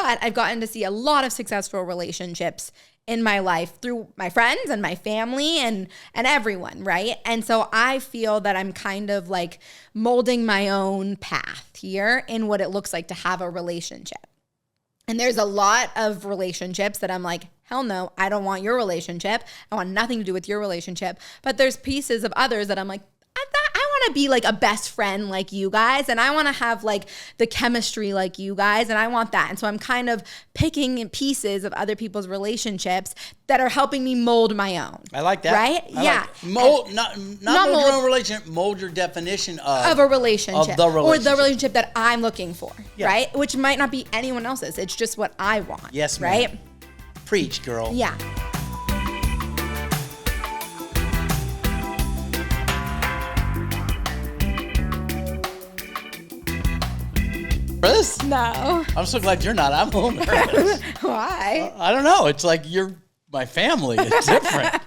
But I've gotten to see a lot of successful relationships in my life through my friends and my family and everyone, right? And so I feel that I'm kind of like molding my own path here in what it looks like to have a relationship. And there's a lot of relationships that I'm like, hell no, I don't want your relationship. I want nothing to do with your relationship. But there's pieces of others that I'm like, I want to be like a best friend like you guys, and I want to have like the chemistry like you guys, and I want that. And so I'm kind of picking pieces of other people's relationships that are helping me mold my own. I like that. Right? Yeah. Mold, not mold your own relationship, mold your definition of a relationship. Of the relationship. Or the relationship that I'm looking for, Yeah. right? Which might not be anyone else's. It's just what I want. Yes, ma'am. Right? Preach, girl. Yeah. Nervous? No. I'm so glad you're not. I'm a little nervous. Why? I don't know. It's like you're my family. It's different.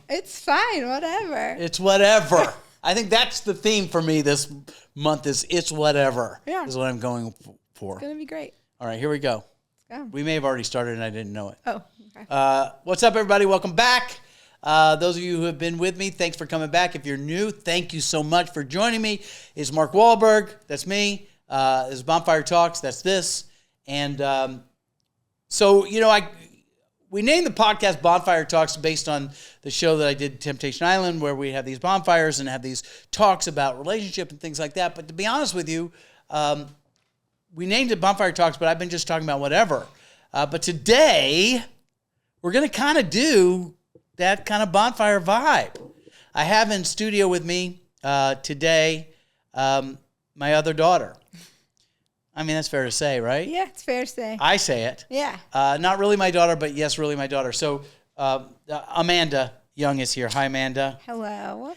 It's fine. Whatever. It's whatever. I think that's the theme for me this month is it's whatever. Yeah. Is what I'm going for. It's going to be great. All right, here we go. Let's go. We may have already started and I didn't know it. Oh, okay. What's up, everybody? Welcome back. Those of you who have been with me, thanks for coming back. If you're new, thank you so much for joining me. It's Mark Wahlberg. That's me. This is Bonfire Talks. That's this. And so, you know, we named the podcast Bonfire Talks based on the show that I did, Temptation Island, where we have these bonfires and have these talks about relationship and things like that. But to be honest with you, we named it Bonfire Talks, but I've been just talking about whatever. But today, we're going to kind of do that kind of bonfire vibe. I have in studio with me today my other daughter. I mean, that's fair to say, right? Yeah, it's fair to say. I say it. Yeah. Not really my daughter, but yes, really my daughter. So Amanda Young is here. Hi, Amanda. Hello.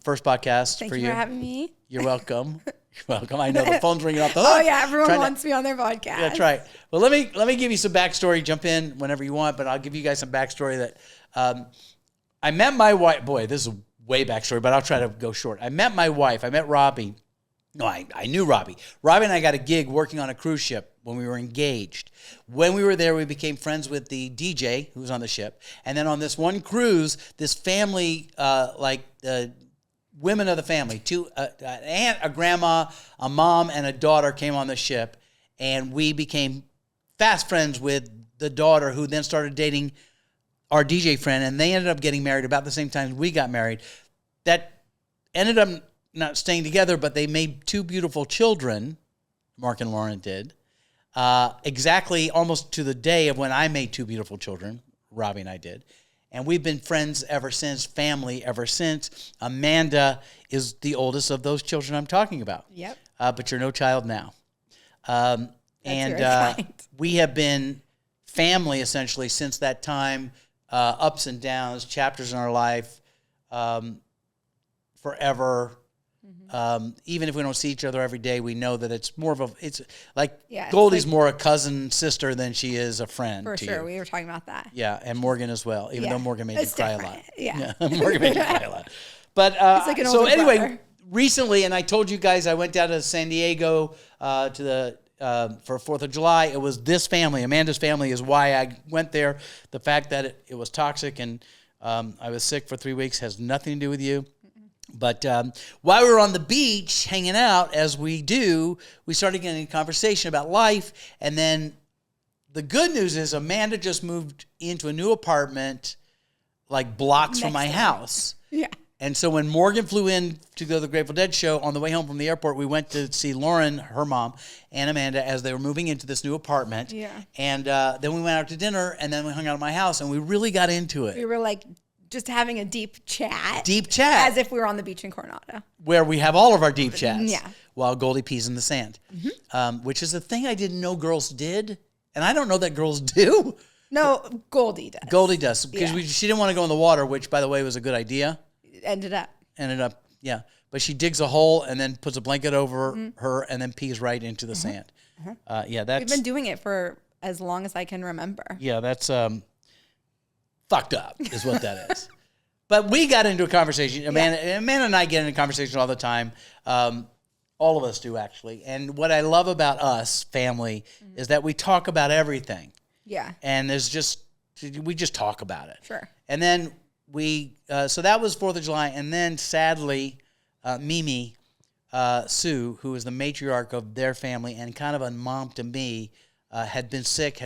First podcast Thank for you you. for having me. You're welcome. You're welcome. I know the phone's ringing off the hook. Oh yeah, everyone wants me on their podcast. That's right. Well, let me give you some backstory. Jump in whenever you want, but I'll give you guys some backstory that I met my wife. Boy, this is way backstory, but I'll try to go short. I met my wife. I met Robbie. No, I knew Robbie. Robbie and I got a gig working on a cruise ship when we were engaged. When we were there, we became friends with the DJ who was on the ship. And then on this one cruise, this family, women of the family, an aunt, a grandma, a mom, and a daughter came on the ship. And we became fast friends with the daughter who then started dating our DJ friend. And they ended up getting married about the same time we got married. That ended up not staying together, but they made two beautiful children, Mark and Lauren did, exactly almost to the day of when I made two beautiful children, Robbie and I did. And we've been friends ever since, family ever since. Amanda is the oldest of those children I'm talking about. Yep. But you're no child now. We have been family essentially since that time, ups and downs, chapters in our life, forever. Even if we don't see each other every day, we know that it's more of Goldie's more a cousin, sister than she is a friend. For to sure. you. We were talking about that. Yeah, and Morgan as well, even though Morgan made me cry a lot. Yeah. Morgan made me cry a lot. But It's like an so older anyway, brother. recently, and I told you guys I went down to San Diego for 4th of July. It was this family, Amanda's family, is why I went there. The fact that it was toxic and I was sick for 3 weeks has nothing to do with you. But while we were on the beach hanging out, as we do, we started getting a conversation about life. And then the good news is Amanda just moved into a new apartment, like blocks from my house. Yeah. And so when Morgan flew in to go to the Grateful Dead show, on the way home from the airport, we went to see Lauren, her mom, and Amanda as they were moving into this new apartment. Yeah. And then we went out to dinner, and then we hung out at my house, and we really got into it. We were like just having a deep chat. Deep chat. As if we were on the beach in Coronado. Where we have all of our deep chats. Yeah. While Goldie pees in the sand. Which is a thing I didn't know girls did. And I don't know that girls do. No, Goldie does. Goldie does. Because she didn't want to go in the water, which, by the way, was a good idea. Ended up, yeah. But she digs a hole and then puts a blanket over her and then pees right into the sand. That's... We've been doing it for as long as I can remember. Yeah, that's fucked up is what that is. But we got into a conversation. Amanda and I get into conversations all the time. All of us do, actually. And what I love about us, family, is that we talk about everything. Yeah. And we just talk about it. Sure. And then so that was 4th of July. And then sadly, Mimi, Sue, who is the matriarch of their family and kind of a mom to me, had been sick,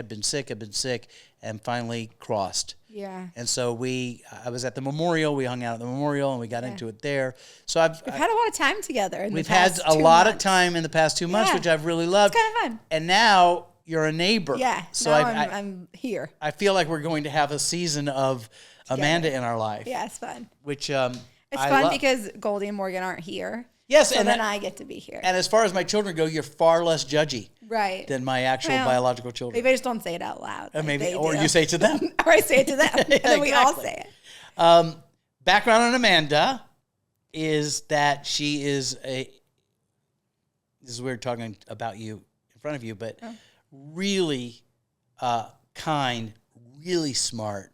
and finally crossed. Yeah. And so I was at the memorial. We hung out at the memorial, and we got into it there. So we've had a lot of time together. We've had a lot of time in the past 2 months, which I've really loved. It's kind of fun. And now you're a neighbor. Yeah. So now I'm here. I feel like we're going to have a season of Amanda in our life. Yeah, it's fun. Which it's fun because Goldie and Morgan aren't here. Yes, so then I get to be here. And as far as my children go, you're far less judgy than my actual biological children. Maybe I just don't say it out loud. Or you say it to them. Or I say it to them. And then we all say it. Background on Amanda is that she is this is weird talking about you in front of you, but really kind, really smart,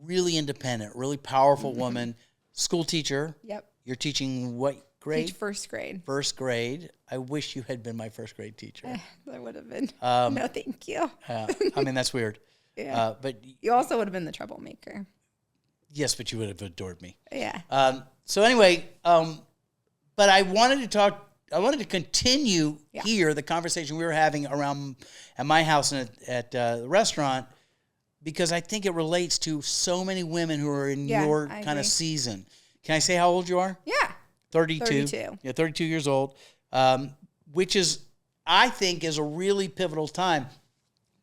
really independent, really powerful woman, school teacher. Yep. You're teaching what grade? Teach first grade. First grade. I wish you had been my first grade teacher. That would have been. No, thank you. I mean, that's weird. Yeah. But you also would have been the troublemaker. Yes, but you would have adored me. Yeah. So anyway, but I wanted to continue here the conversation we were having around at my house and at the restaurant, because I think it relates to so many women who are in your kind of season. Can I say how old you are? Yeah. 32. Yeah, 32 years old, which is, I think, is a really pivotal time.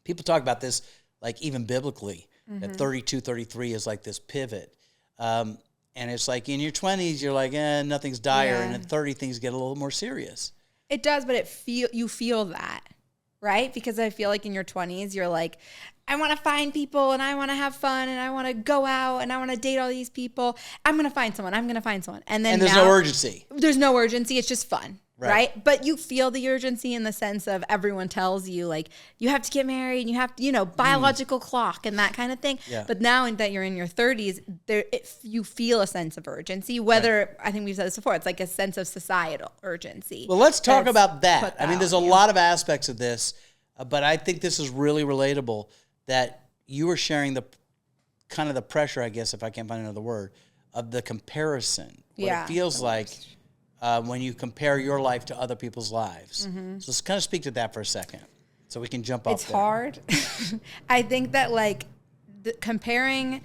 People talk about this, like even biblically, that 32, 33 is like this pivot. And it's like in your 20s, you're like, nothing's dire. And at 30, things get a little more serious. It does, but you feel that, right? Because I feel like in your 20s, you're like, I want to find people and I want to have fun and I want to go out and I want to date all these people. I'm going to find someone. And then there's no urgency. There's no urgency. It's just fun. Right. But you feel the urgency in the sense of everyone tells you, like, you have to get married and you have to, biological clock and that kind of thing. Yeah. But now that you're in your 30s, you feel a sense of urgency, whether, I think we've said this before, it's like a sense of societal urgency. Well, let's talk about that. I mean, there's a lot of aspects of this, but I think this is really relatable, that you were sharing the kind of the pressure, I guess, if I can't find another word, of the comparison. What it feels like when you compare your life to other people's lives. So let's kind of speak to that for a second so we can jump off It's hard. I think that, like, comparing,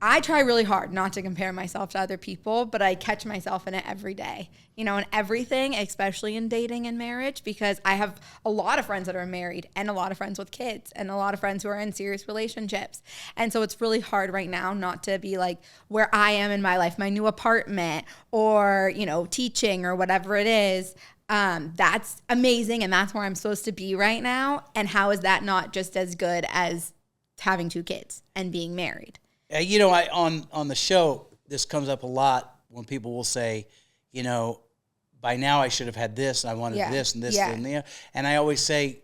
I try really hard not to compare myself to other people, but I catch myself in it every day, in everything, especially in dating and marriage, because I have a lot of friends that are married and a lot of friends with kids and a lot of friends who are in serious relationships. And so it's really hard right now not to be like where I am in my life, my new apartment or, teaching or whatever it is. That's amazing. And that's where I'm supposed to be right now. And how is that not just as good as having 2 kids and being married? On the show, this comes up a lot when people will say, by now I should have had this, and I wanted this and this and that. And I always say,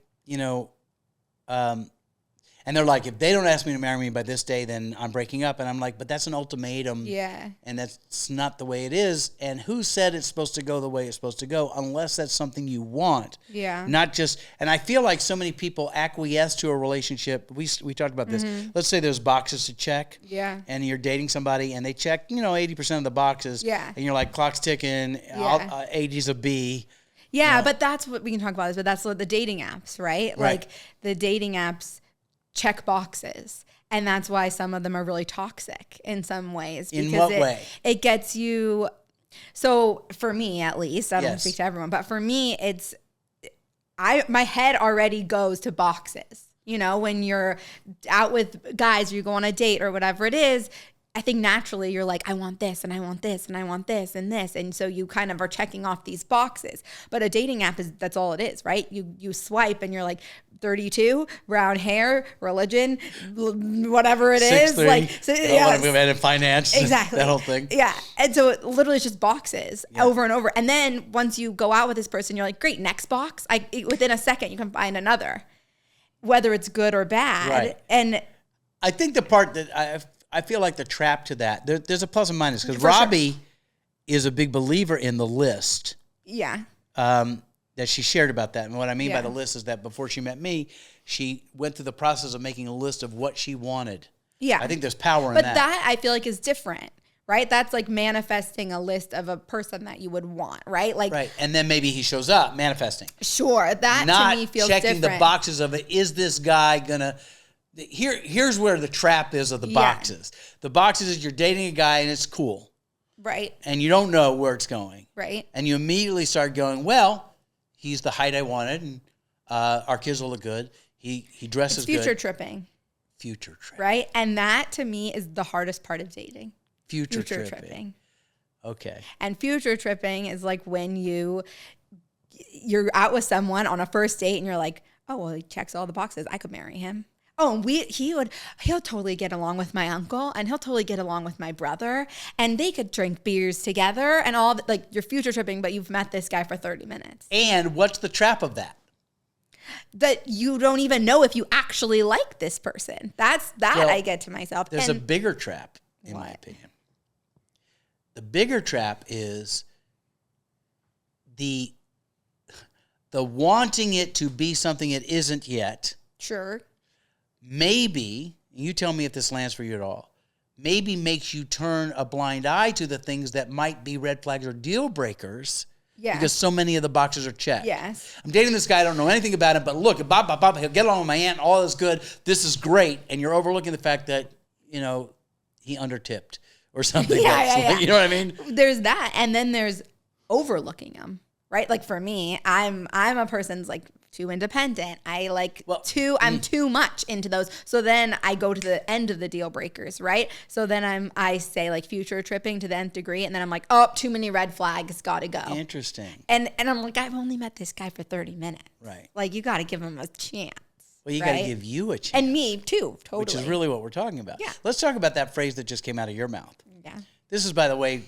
and they're like, if they don't ask me to marry me by this day, then I'm breaking up. And I'm like, but that's an ultimatum. Yeah. And that's not the way it is. And who said it's supposed to go the way it's supposed to go, unless that's something you want? Yeah. Not just, and I feel like so many people acquiesce to a relationship. We talked about this. Let's say there's boxes to check. Yeah. And you're dating somebody and they check, 80% of the boxes. Yeah. And you're like, clock's ticking, 80's a B. Yeah, but that's what we can talk about this, but that's what the dating apps, right? Like the dating apps check boxes. And that's why some of them are really toxic in some ways. In what way? It gets you. So for me, at least, I don't speak to everyone, but for me, my head already goes to boxes. When you're out with guys or you go on a date or whatever it is, I think naturally you're like, I want this and I want this and I want this and this. And so you kind of are checking off these boxes. But a dating app that's all it is, right? You swipe and you're like 32, brown hair, religion, whatever it is. 6'3", like, so, in finance. Exactly. That whole thing. Yeah. And so it literally is just boxes over and over. And then once you go out with this person, you're like, great, next box. Within a second, you can find another, whether it's good or bad. Right. And I think the part that I feel like the trap to that, there's a plus and minus, because Robbie is a big believer in the list. Yeah. that she shared about that. And what I mean by Yeah. the list is that before she met me, she went through the process of making a list of what she wanted. Yeah. I think there's power in But that. that I feel like is different, right? That's like manifesting a list of a person that you would want, right? Like, Right. And then maybe he shows up manifesting. sure, that Not to me feels checking different. the boxes of it. Is this guy gonna? Here's where the trap is of the Yeah. boxes. The boxes is you're dating a guy and it's cool, Right, and you don't know where it's going, right. and you immediately start going, well, he's the height I wanted, and our kids will look good. He dresses It's future good. tripping, Future trip. right? And that to me is the hardest part of dating. Future Future tripping. tripping. Okay. And future tripping is like when you're out with someone on a first date and you're like, oh, well, he checks all the boxes. I could marry him. Oh, and he'll totally get along with my uncle, and he'll totally get along with my brother, and they could drink beers together and all like you're future tripping, but you've met this guy for 30 minutes. And what's the trap of that? That you don't even know if you actually like this person. That's Well, I get to myself. There's And a bigger trap, in my What? opinion. The bigger trap is the wanting it to be something it isn't yet. sure. Maybe, you tell me if this lands for you at all, maybe makes you turn a blind eye to the things that might be red flags or deal breakers. Yeah. Because so many of the boxes are checked. Yes. I'm dating this guy, I don't know anything about him, but look, he'll get along with my aunt, all is good, this is great, and you're overlooking the fact that, he undertipped or something. Yeah, else. yeah, yeah. You know what I mean? There's that, and then there's overlooking them, right? Like for me, I'm a person's like too independent. I'm too much into those. So then I go to the end of the deal breakers, right? So then I say like future tripping to the nth degree, and then I'm like, oh, too many red flags, gotta go. Interesting. And I'm like, I've only met this guy for 30 minutes. Right. Like you gotta give him a chance. Well, you right? got to give you a chance. And me too, totally. Which is really what we're talking about. Yeah. Let's talk about that phrase that just came out of your mouth. Yeah. This is, by the way,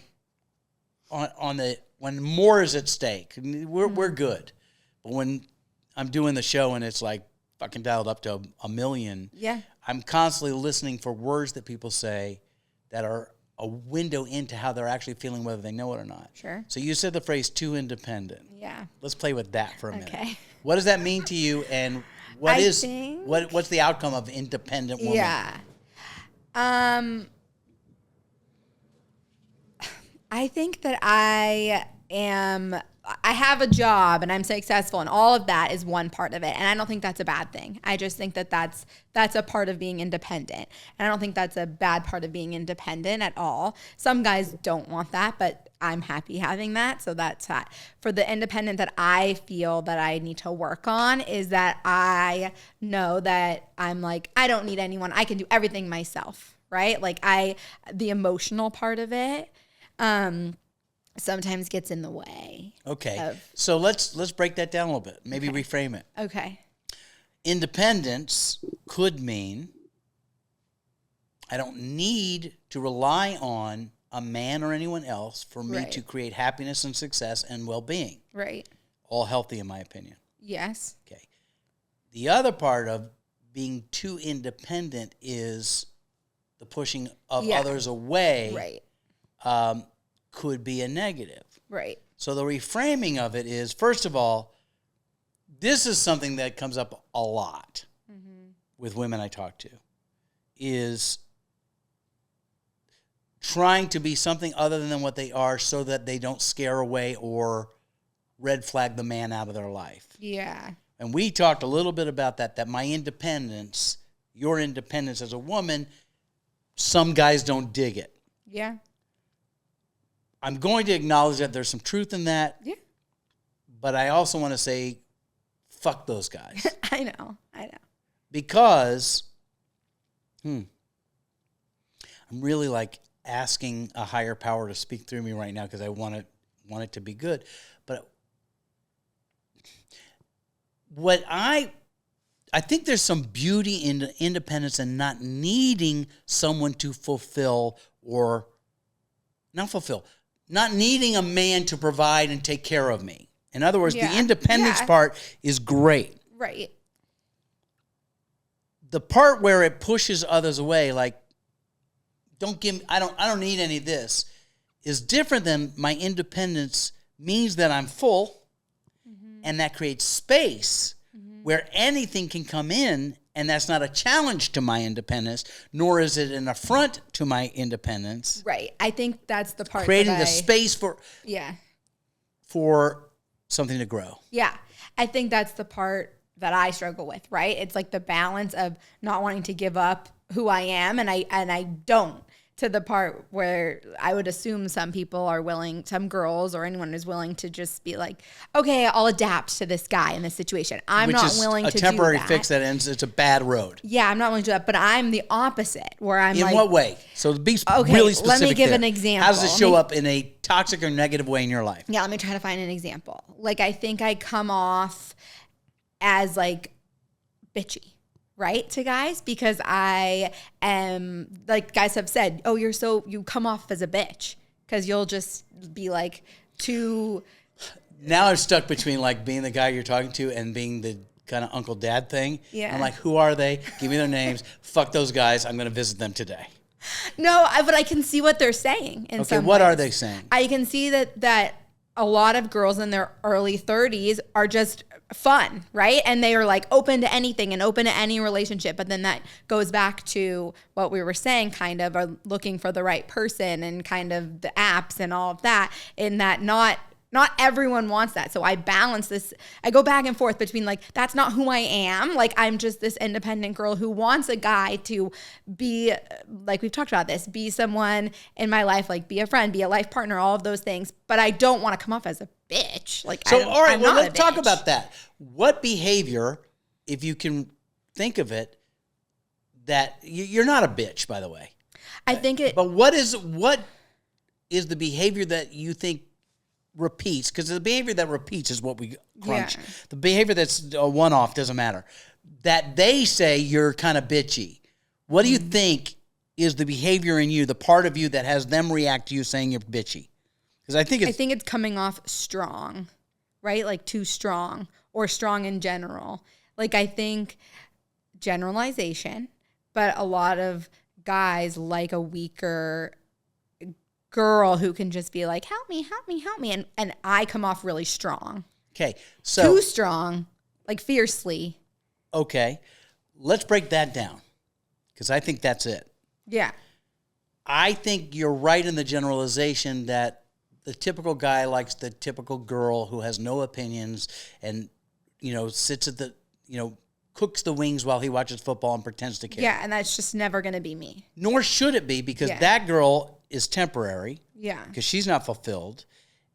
when more is at stake, we're good. But when I'm doing the show and it's like fucking dialed up to a million, Yeah. I'm constantly listening for words that people say that are a window into how they're actually feeling, whether they know it or not. Sure. So you said the phrase too independent. Yeah. Let's play with that for a minute. Okay. What does that mean to you, and what's the outcome of independent woman? Yeah. I think that I have a job and I'm successful, and all of that is one part of it. And I don't think that's a bad thing. I just think that that's a part of being independent. And I don't think that's a bad part of being independent at all. Some guys don't want that, but I'm happy having that. So that's that. For the independent that I feel that I need to work on is that I know that I'm like, I don't need anyone. I can do everything myself, right? Like the emotional part of it, sometimes gets in the way. Okay. So let's break that down a little bit. Maybe reframe it. Okay. Independence could mean I don't need to rely on a man or anyone else for me Right. to create happiness and success and well-being. Right. All healthy, in my opinion. Yes. Okay. The other part of being too independent is the pushing of Yeah. others away. Right. Could be a negative. Right. So the reframing of it is, first of all, this is something that comes up a lot with women I talk to, is trying to be something other than what they are so that they don't scare away or red flag the man out of their life. Yeah. And we talked a little bit about that my independence, your independence as a woman, some guys don't dig it. Yeah. I'm going to acknowledge that there's some truth in that. Yeah. But I also want to say, fuck those guys. I know. Because, I'm really like asking a higher power to speak through me right now because I want it to be good. But what I think there's some beauty in independence and not needing someone to not needing a man to provide and take care of me. In other words, the independence part is great. Right. The part where it pushes others away, like, I don't need any of this, is different than my independence means that I'm full and that creates space where anything can come in, and that's not a challenge to my independence, nor is it an affront to my independence. Right. I think that's the part Creating the space for something to grow. Yeah. I think that's the part that I struggle with, right? It's like the balance of not wanting to give up who I am, and I don't, to the part where I would assume some people are willing, some girls or anyone is willing to just be like, okay, I'll adapt to this guy in this situation. I'm not willing to do that. A temporary fix that ends, it's a bad road. Yeah, I'm not willing to do that, but I'm the opposite, where I'm in like... In what way? So be really specific. Let me give there. an example. How does it show up in a toxic or negative way in your life? Yeah, let me try to find an example. Like, I think I come off as like bitchy, right, to guys, because I am, like guys have said, oh, you come off as a bitch because you'll just be like too. Now I'm stuck between like being the guy you're talking to and being the kind of uncle dad thing. Yeah. I'm like, who are they? Give me their names. Fuck those guys. I'm going to visit them today. No, but I can see what they're saying in some what ways. Are they saying? I can see that a lot of girls in their early 30s are just fun, right? And they are like open to anything and open to any relationship. But then that goes back to what we were saying, kind of, are looking for the right person and kind of the apps and all of that, in that not everyone wants that. So I balance this. I go back and forth between like, that's not who I am. Like, I'm just this independent girl who wants a guy to be, like we've talked about this, be someone in my life, like be a friend, be a life partner, all of those things. But I don't want to come off as a bitch. Like, so, all right, well, let's talk bitch. about that. What behavior, if you can think of it, that you're not a bitch, by the way. I think it. But what is the behavior that you think repeats? Because the behavior that repeats is what we crunch. Yeah. The behavior that's a one-off doesn't matter. That they say you're kind of bitchy. What do you think is the behavior in you, the part of you that has them react to you saying you're bitchy? Because I think it's coming off strong, right? Like too strong, or strong in general. Like, I think generalization, but a lot of guys like a weaker girl who can just be like, help me, help me, help me. And I come off really strong. Okay. So too strong, like fiercely. Okay. Let's break that down, because I think that's it. Yeah. I think you're right in the generalization that the typical guy likes the typical girl who has no opinions and, sits at the, cooks the wings while he watches football and pretends to care. Yeah, and that's just never going to be me. Nor should it be, because that girl is temporary. Yeah. Because she's not fulfilled.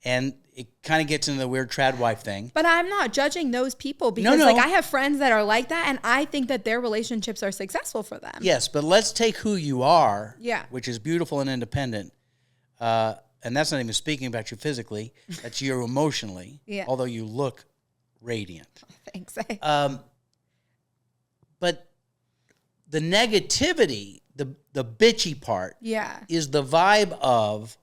And it kind of gets into the weird trad wife thing. But I'm not judging those people, because like, I have friends that are like that, and I think that their relationships are successful for them. Yes, but let's take who you are, which is beautiful and independent. And that's not even speaking about you physically. That's you emotionally, although you look radiant. Thanks. But the negativity, the bitchy part, is the vibe of,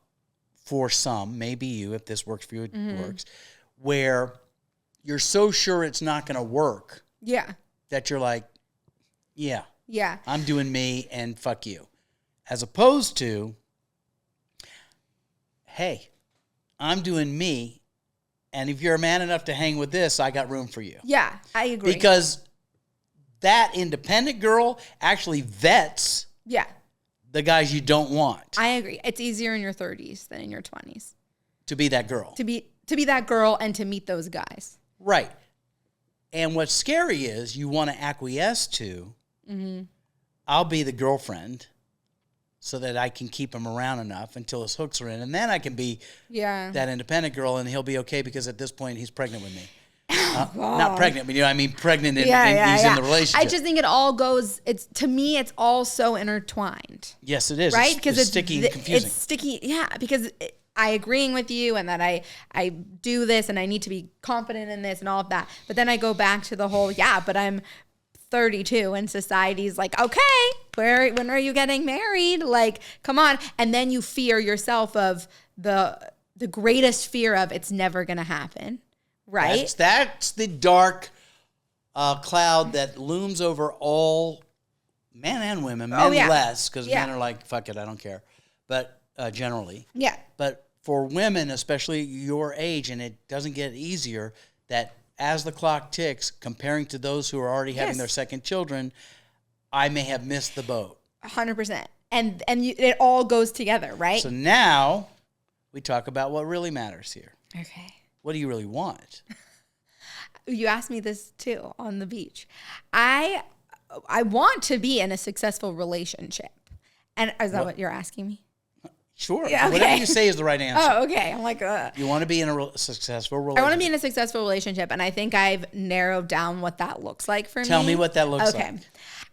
for some, maybe you, if this works for you, it works, where you're so sure it's not going to work. Yeah. That you're like, yeah, I'm doing me and fuck you. As opposed to, hey, I'm doing me, and if you're a man enough to hang with this, I got room for you. Yeah, I agree. Because that independent girl actually vets the guys you don't want. I agree. It's easier in your 30s than in your 20s. To be that girl. To be that girl and to meet those guys. Right. And what's scary is you want to acquiesce to, I'll be the girlfriend so that I can keep him around enough until his hooks are in. And then I can be that independent girl, and he'll be okay, because at this point he's pregnant with me. Not pregnant, but I mean pregnant and he's in the relationship. I just think it all goes, to me, it's all so intertwined. Yes, it is. Right? Because it's sticky and confusing. It's sticky, because I agreeing with you, and that I do this, and I need to be confident in this and all of that. But then I go back to the whole, but I'm 32 and society's like, okay, when are you getting married? Like, come on. And then you fear yourself of the greatest fear of, it's never going to happen. Right. That's the dark cloud that looms over all men and women, men less, because men are like, fuck it, I don't care. But generally. Yeah. But for women, especially your age, and it doesn't get easier, that as the clock ticks, comparing to those who are already having their second children, I may have missed the boat. 100%. And it all goes together, right? So now we talk about what really matters here. Okay. What do you really want? You asked me this too on the beach. I want to be in a successful relationship. And is that what you're asking me? Sure. Yeah, okay. Whatever you say is the right answer. Oh, okay. I'm like, You want to be in a successful relationship. I want to be in a successful relationship, and I think I've narrowed down what that looks like for me. Tell me what that looks like.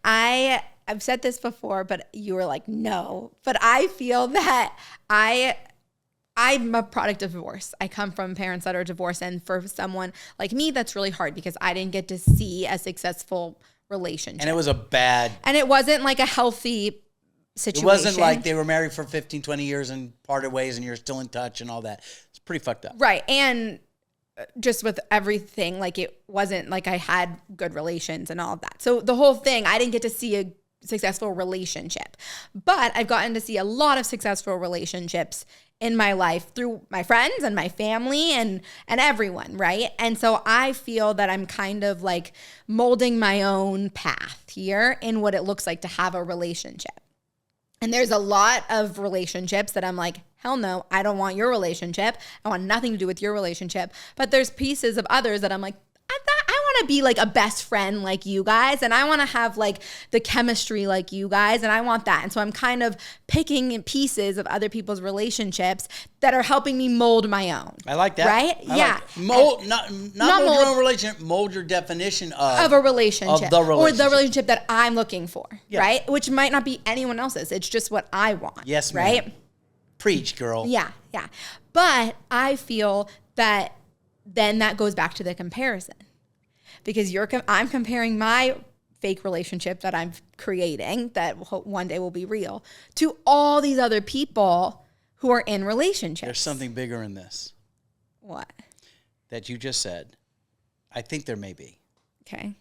Okay. I've said this before, but you were like, no. But I feel that I'm a product of divorce. I come from parents that are divorced, and for someone like me, that's really hard because I didn't get to see a successful relationship. And it was a bad... And it wasn't like a healthy situation. It wasn't like they were married for 15, 20 years and parted ways and you're still in touch and all that. It's pretty fucked up. Right. And just with everything, like it wasn't like I had good relations and all of that. So the whole thing, I didn't get to see a successful relationship. But I've gotten to see a lot of successful relationships in my life through my friends and my family and everyone, right? And so I feel that I'm kind of like molding my own path here in what it looks like to have a relationship. And there's a lot of relationships that I'm like, hell no, I don't want your relationship. I want nothing to do with your relationship. But there's pieces of others that I'm like, I want to be like a best friend like you guys. And I want to have like the chemistry like you guys. And I want that. And so I'm kind of picking pieces of other people's relationships that are helping me mold my own. I like that. Right? Like mold, not mold your own relationship, mold your definition of a relationship. Of the relationship. Or the relationship that I'm looking for. Yeah. Right? Which might not be anyone else's. It's just what I want. Yes, ma'am. Right? Preach, girl. Yeah. But I feel that then that goes back to the comparison. Because I'm comparing my fake relationship that I'm creating that one day will be real to all these other people who are in relationships. There's something bigger in this. What? That you just said. I think there may be. Okay.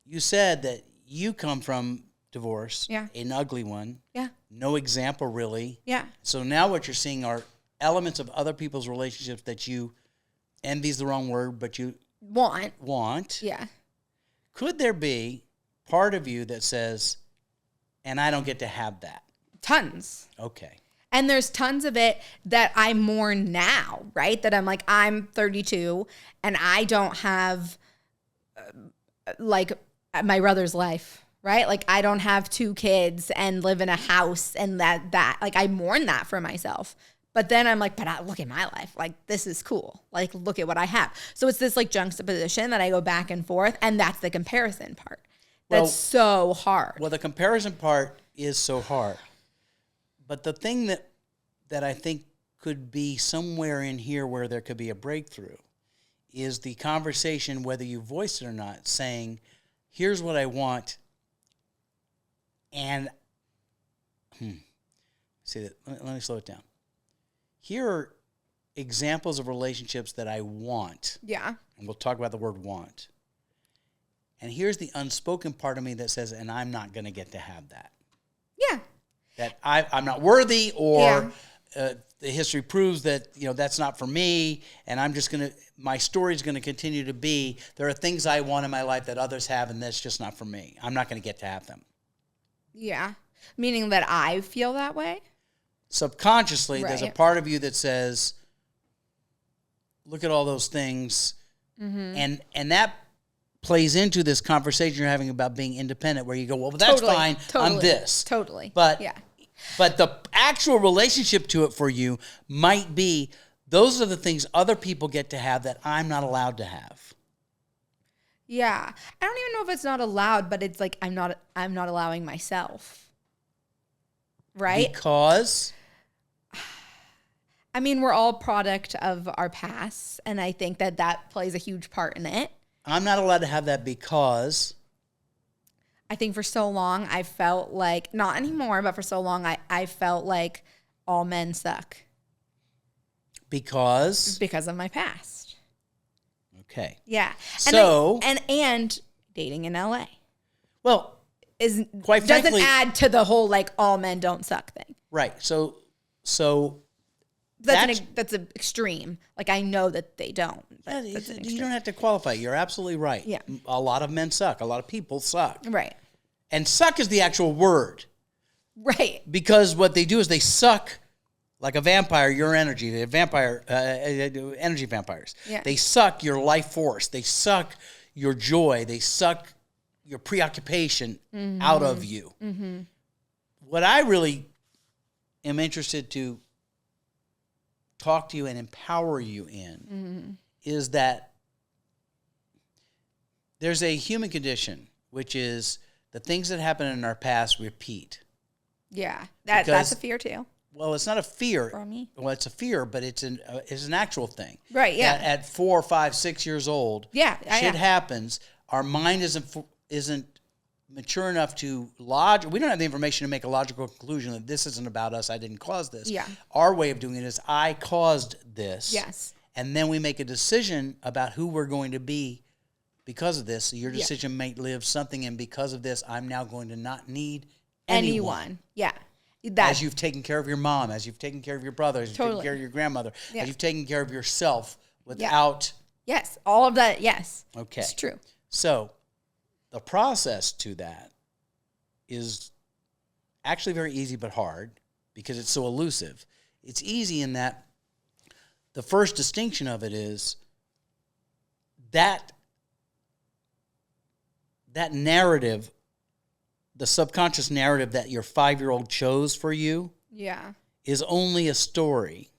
You said that you come from divorce. Yeah. An ugly one. Yeah. No example, really. Yeah. So now what you're seeing are elements of other people's relationships that you, envy's the wrong word, but you want. Yeah. Could there be part of you that says, and I don't get to have that? Tons. Okay. And there's tons of it that I mourn now, right? That I'm like, I'm 32 and I don't have like my brother's life, right? Like I don't have 2 kids and live in a house and that like I mourn that for myself. But then I'm like, but look at my life. Like, this is cool. Like, look at what I have. So it's this like juxtaposition that I go back and forth. And that's the comparison part. That's so hard. Well, the comparison part is so hard. But the thing that I think could be somewhere in here where there could be a breakthrough is the conversation, whether you voice it or not, saying, here's what I want. And, see that. Let me slow it down. Here are examples of relationships that I want. Yeah. And we'll talk about the word want. And here's the unspoken part of me that says, and I'm not going to get to have that. Yeah. That I'm not worthy, or the history proves that, that's not for me. And I'm just going to, my story is going to continue to be, there are things I want in my life that others have, and that's just not for me. I'm not going to get to have them. Yeah. Meaning that I feel that way? Subconsciously, Right. there's a part of you that says, look at all those things. Mm-hmm. And that plays into this conversation you're having about being independent, where you go, well, that's fine. Totally. I'm this. Totally. But the actual relationship to it for you might be, those are the things other people get to have that I'm not allowed to have. Yeah. I don't even know if it's not allowed, but it's like I'm not allowing myself. Right? Because? I mean, we're all product of our past, and I think that plays a huge part in it. I'm not allowed to have that because? I think for so long I felt like, not anymore, but for so long I felt like all men suck. Because? Because of my past. Okay. Yeah. And dating in LA. Well, is quite frankly, doesn't add to the whole like all men don't suck thing. Right. So That's an extreme. Like, I know that they don't. Yeah, That's an you extreme. don't have to qualify. You're absolutely right. Yeah. A lot of men suck. A lot of people suck. Right. And suck is the actual word. Right. Because what they do is they suck like a vampire, your energy. They're energy vampires. Yeah. They suck your life force. They suck your joy. They suck your preoccupation out of you. Mm-hmm. What I really am interested to talk to you and empower you in is that there's a human condition, which is the things that happen in our past repeat. Yeah. That's a fear too. Well, it's not a fear. For me. Well, it's a fear, but it's an actual thing. Right, yeah. At 4, 5, 6 years old, shit happens. Our mind isn't mature enough to we don't have the information to make a logical conclusion that this isn't about us. I didn't cause this. Yeah. Our way of doing it is I caused this. Yes. And then we make a decision about who we're going to be because of this. So your decision may live something, and because of this, I'm now going to not need anyone. Yeah. As you've taken care of your mom, as you've taken care of your brother, as you've taken care of your grandmother, Yeah. as you've taken care of yourself without... Yes, all of that, yes. Okay. It's true. So the process to that is actually very easy but hard because it's so elusive. It's easy in that the first distinction of it is that narrative, the subconscious narrative that your 5-year-old chose for you, is only a story.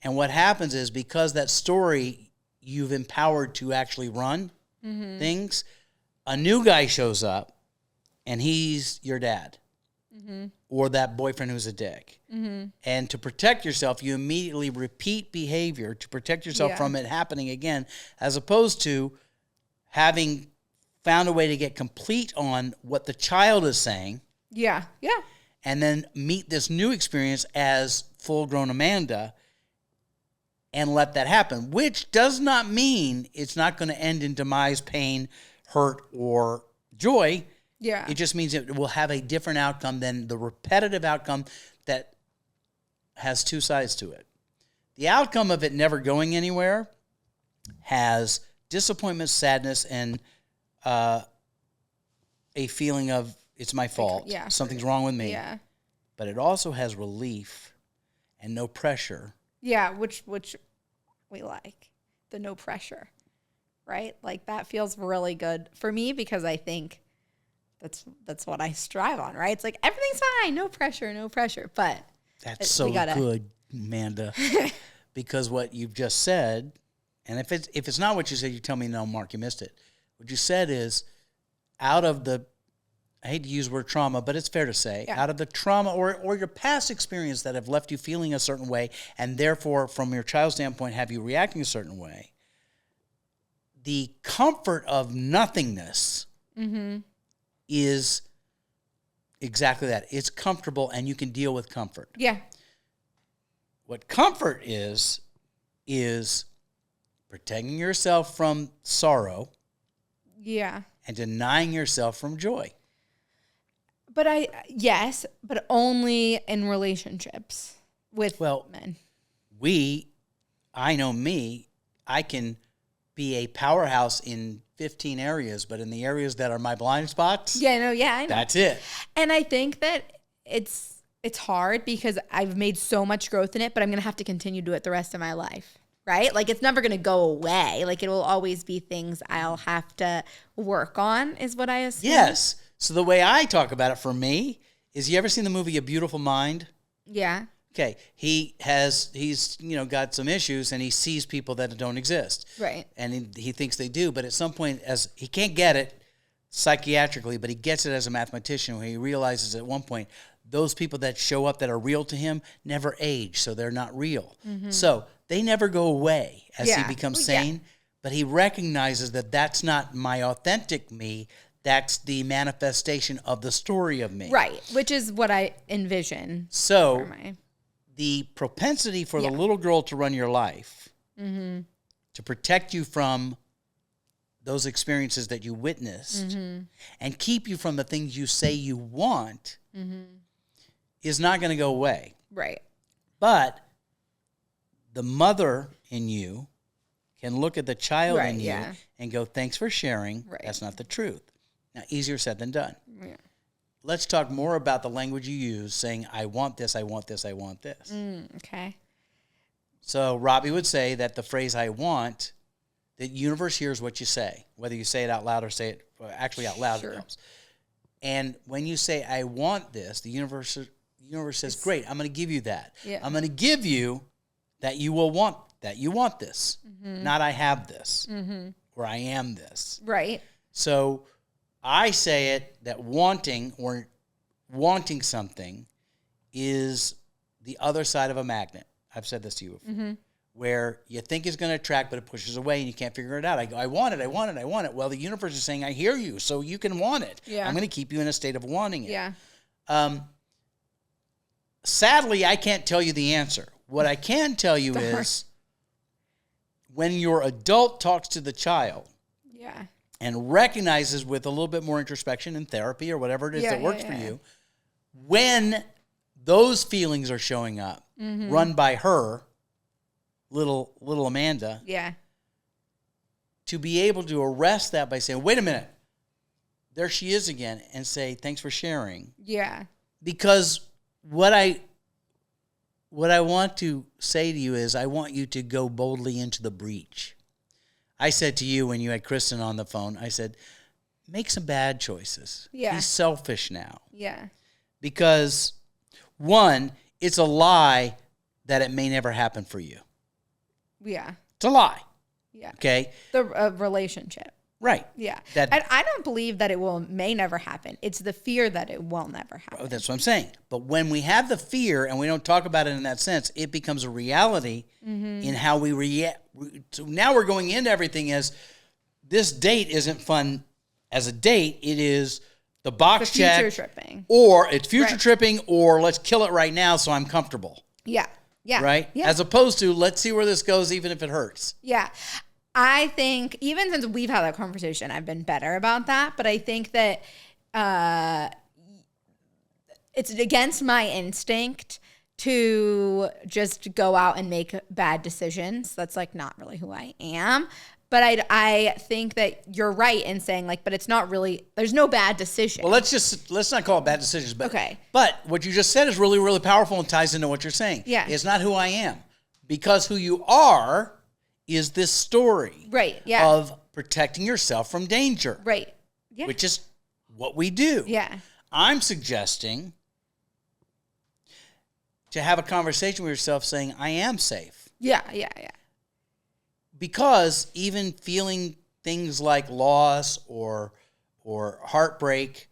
And what happens is because that story you've empowered to actually run things, a new guy shows up and he's your dad or that boyfriend who's a dick. And to protect yourself, you immediately repeat behavior to protect yourself from it happening again, as opposed to having found a way to get complete on what the child is saying. Yeah. And then meet this new experience as full-grown Amanda and let that happen, which does not mean it's not going to end in demise, pain, hurt, or joy. Yeah. It just means it will have a different outcome than the repetitive outcome that has two sides to it. The outcome of it never going anywhere has disappointment, sadness, and a feeling of it's my fault. Something's wrong with me. Yeah. But it also has relief and no pressure. Yeah, which we like. The no pressure. Right? Like that feels really good for me because I think that's what I strive on, right? It's like everything's fine, no pressure. But that's so good, Amanda. Because what you've just said, and if it's not what you said, you tell me, no, Mark, you missed it. What you said is out of the, I hate to use the word trauma, but it's fair to say, out of the trauma or your past experience that have left you feeling a certain way, and therefore, from your child's standpoint, have you reacting a certain way, the comfort of nothingness is exactly that. It's comfortable, and you can deal with comfort. Yeah. What comfort is protecting yourself from sorrow. Yeah. And denying yourself from joy. But but only in relationships with men. I know me, I can be a powerhouse in 15 areas, but in the areas that are my blind spots, I know. That's it. And I think that it's hard because I've made so much growth in it, but I'm going to have to continue to do it the rest of my life. Right? Like it's never going to go away. Like it will always be things I'll have to work on is what I assume. Yes. So the way I talk about it for me is, you ever seen the movie A Beautiful Mind? Yeah. Okay. He's got some issues and he sees people that don't exist. Right. And he thinks they do, but at some point, as he can't get it psychiatrically, but he gets it as a mathematician, where he realizes at one point those people that show up that are real to him never age, so they're not real. So they never go away as he becomes sane, but he recognizes that that's not my authentic me. That's the manifestation of the story of me. Right, which is what I envision. So the propensity for the little girl to run your life, to protect you from those experiences that you witnessed, and keep you from the things you say you want, is not going to go away. Right. But the mother in you can look at the child in you and go, thanks for sharing. Right. That's not the truth. Now, easier said than done. Yeah. Let's talk more about the language you use, saying, I want this, I want this, I want this. Okay. So Robbie would say that the phrase I want, the universe hears what you say, whether you say it out loud or say it actually out loud. Sure. It helps. And when you say, I want this, the universe says, great, I'm going to give you that. Yeah. I'm going to give you that you will want that. You want this, not I have this, or I am this. Right. So I say it that wanting something is the other side of a magnet. I've said this to you before. Where you think it's going to attract, but it pushes away and you can't figure it out. I go, I want it, I want it, I want it. Well, the universe is saying, I hear you, so you can want it. Yeah. I'm going to keep you in a state of wanting it. Yeah. Sadly, I can't tell you the answer. What I can tell you is when your adult talks to the child and recognizes with a little bit more introspection and therapy or whatever it is that works for you, when those feelings are showing up, run by her, little Amanda, to be able to arrest that by saying, wait a minute, there she is again, and say, thanks for sharing. Yeah. Because what I want to say to you is I want you to go boldly into the breach. I said to you when you had Kristen on the phone, I said, make some bad choices. Yeah. Be selfish now. Yeah. Because, one, it's a lie that it may never happen for you. Yeah. It's a lie. Yeah. Okay? The relationship. Right. Yeah. I don't believe that it may never happen. It's the fear that it will never happen. Oh, that's what I'm saying. But when we have the fear and we don't talk about it in that sense, it becomes a reality in how we react. So now we're going into everything as this date isn't fun as a date. It is the box check. Future tripping. Or it's future tripping, or let's kill it right now so I'm comfortable. Yeah. Yeah. Right? Yeah. As opposed to, let's see where this goes, even if it hurts. Yeah. I think even since we've had that conversation, I've been better about that. But I think that it's against my instinct to just go out and make bad decisions. That's like not really who I am. But I think that you're right in saying like, but it's not really, there's no bad decision. Well, let's not call it bad decisions. But, okay. But what you just said is really, really powerful and ties into what you're saying. Yeah. It's not who I am. Because who you are is this story. Right, yeah. Of protecting yourself from danger. Right, yeah. Which is what we do. Yeah. I'm suggesting to have a conversation with yourself saying, I am safe. Yeah. Because even feeling things like loss or heartbreak